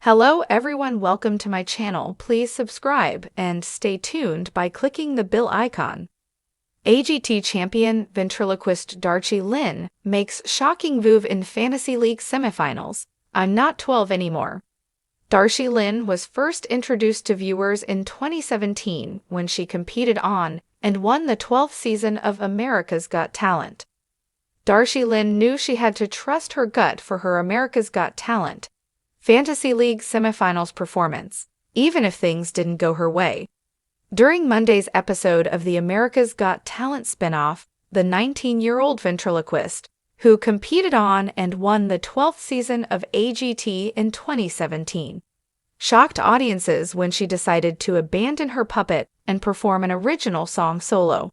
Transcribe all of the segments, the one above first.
Hello everyone, welcome to my channel. Please subscribe and stay tuned by clicking the bell icon. AGT champion ventriloquist Darci Lynne makes shocking move in Fantasy League semifinals. I'm not 12 anymore. Darci Lynne was first introduced to viewers in 2017 when she competed on and won the 12th season of America's Got Talent. Darci Lynne knew she had to trust her gut for her America's Got Talent Fantasy League semifinals performance, even if things didn't go her way. During Monday's episode of the America's Got Talent spinoff, the 19-year-old ventriloquist, who competed on and won the 12th season of AGT in 2017, shocked audiences when she decided to abandon her puppet and perform an original song solo.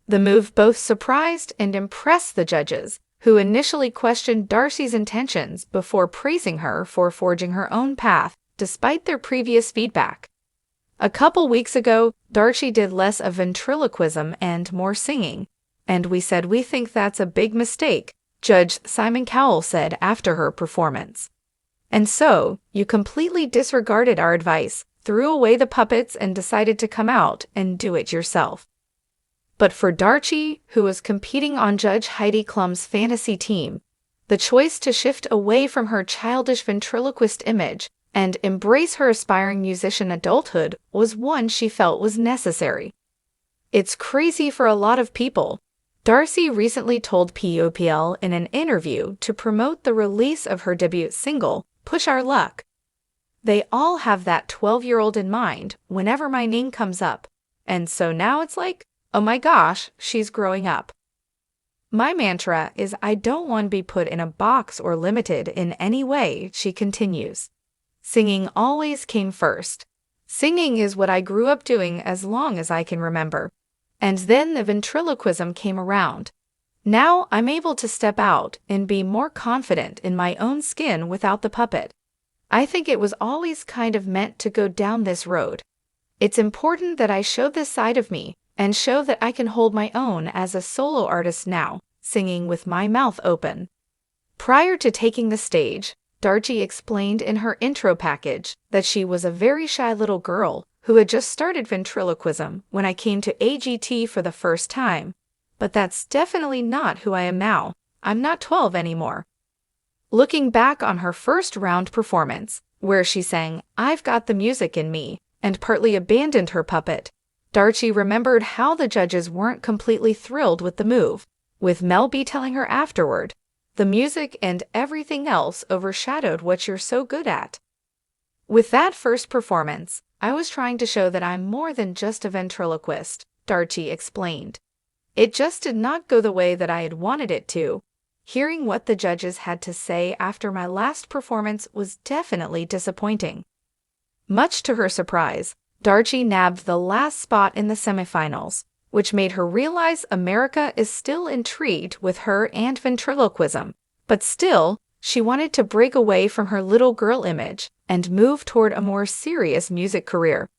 The move both surprised and impressed the judges, who initially questioned Darci's intentions before praising her for forging her own path despite their previous feedback. A couple weeks ago, Darci did less of ventriloquism and more singing, and we said we think that's a big mistake, Judge Simon Cowell said after her performance. And so, you completely disregarded our advice, threw away the puppets and decided to come out and do it yourself. But for Darci, who was competing on Judge Heidi Klum's fantasy team, the choice to shift away from her childish ventriloquist image and embrace her aspiring musician adulthood was one she felt was necessary. It's crazy for a lot of people. Darci recently told POPL in an interview to promote the release of her debut single, Push Our Luck. They all have that 12-year-old in mind whenever my name comes up, and so now it's like, oh my gosh, she's growing up. My mantra is I don't want to be put in a box or limited in any way, she continues. Singing always came first. Singing is what I grew up doing as long as I can remember. And then the ventriloquism came around. Now I'm able to step out and be more confident in my own skin without the puppet. I think it was always kind of meant to go down this road. It's important that I show this side of me and show that I can hold my own as a solo artist now, singing with my mouth open. Prior to taking the stage, Darci explained in her intro package that she was a very shy little girl who had just started ventriloquism when I came to AGT for the first time. But that's definitely not who I am now. I'm not 12 anymore. Looking back on her first round performance, where she sang I've Got the Music in Me and partly abandoned her puppet, Darci remembered how the judges weren't completely thrilled with the move, with Mel B telling her afterward, the music and everything else overshadowed what you're so good at. With that first performance, I was trying to show that I'm more than just a ventriloquist, Darci explained. It just did not go the way that I had wanted it to. Hearing what the judges had to say after my last performance was definitely disappointing. Much to her surprise, Darci nabbed the last spot in the semifinals, which made her realize America is still intrigued with her and ventriloquism. But still, she wanted to break away from her little girl image and move toward a more serious music career.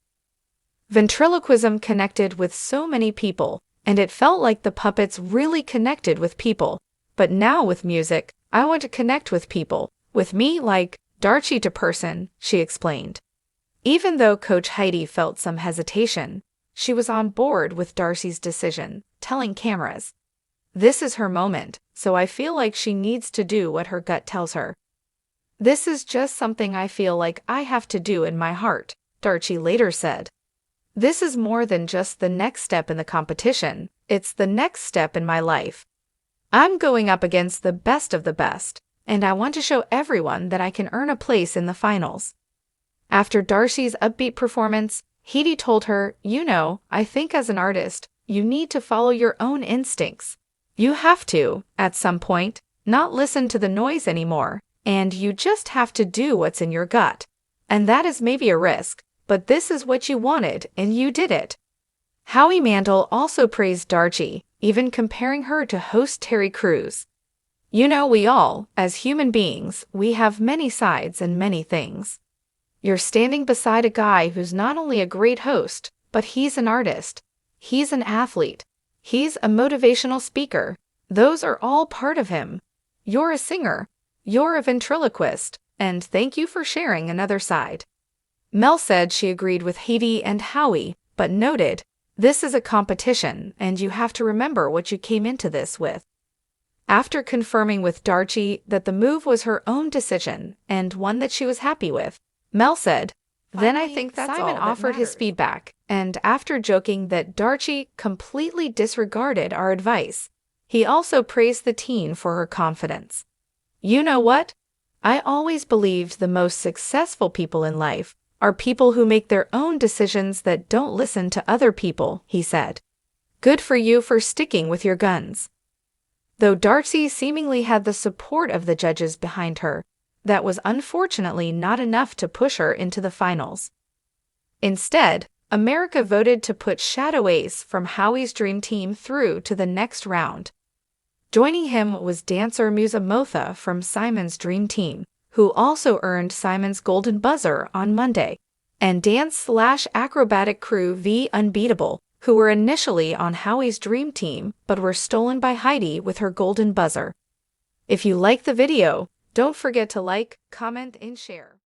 Ventriloquism connected with so many people, and it felt like the puppets really connected with people. But now with music, I want to connect with people, with me like Darci to person, she explained. Even though Coach Heidi felt some hesitation, she was on board with Darci's decision, telling cameras, "This is her moment, so I feel like she needs to do what her gut tells her. This is just something I feel like I have to do in my heart," Darci later said. "This is more than just the next step in the competition, it's the next step in my life. I'm going up against the best of the best, and I want to show everyone that I can earn a place in the finals." After Darci's upbeat performance, Heidi told her, I think as an artist, you need to follow your own instincts. You have to, at some point, not listen to the noise anymore, and you just have to do what's in your gut. And that is maybe a risk, but this is what you wanted, and you did it." Howie Mandel also praised Darci, even comparing her to host Terry Crews. We all, as human beings, we have many sides and many things. You're standing beside a guy who's not only a great host, but he's an artist. He's an athlete. He's a motivational speaker. Those are all part of him. You're a singer. You're a ventriloquist. and thank you for sharing another side. Mel said she agreed with Heidi and Howie, but noted, "This is a competition, and you have to remember what you came into this with." After confirming with Darci that the move was her own decision and one that she was happy with, Mel said, "Then I think that's Simon offered his feedback, and after joking that Darci completely disregarded our advice, he also praised the teen for her confidence. You know what? I always believed the most successful people in life are people who make their own decisions that don't listen to other people," he said. "Good for you for sticking with your guns." Though Darci seemingly had the support of the judges behind her, that was unfortunately not enough to push her into the finals. Instead, America voted to put Shadow Ace from Howie's dream team through to the next round. Joining him was dancer Musa Motha from Simon's dream team, who also earned Simon's golden buzzer on Monday, and dance/acrobatic crew V Unbeatable, who were initially on Howie's dream team but were stolen by Heidi with her golden buzzer. If you like the video, don't forget to like, comment, and share.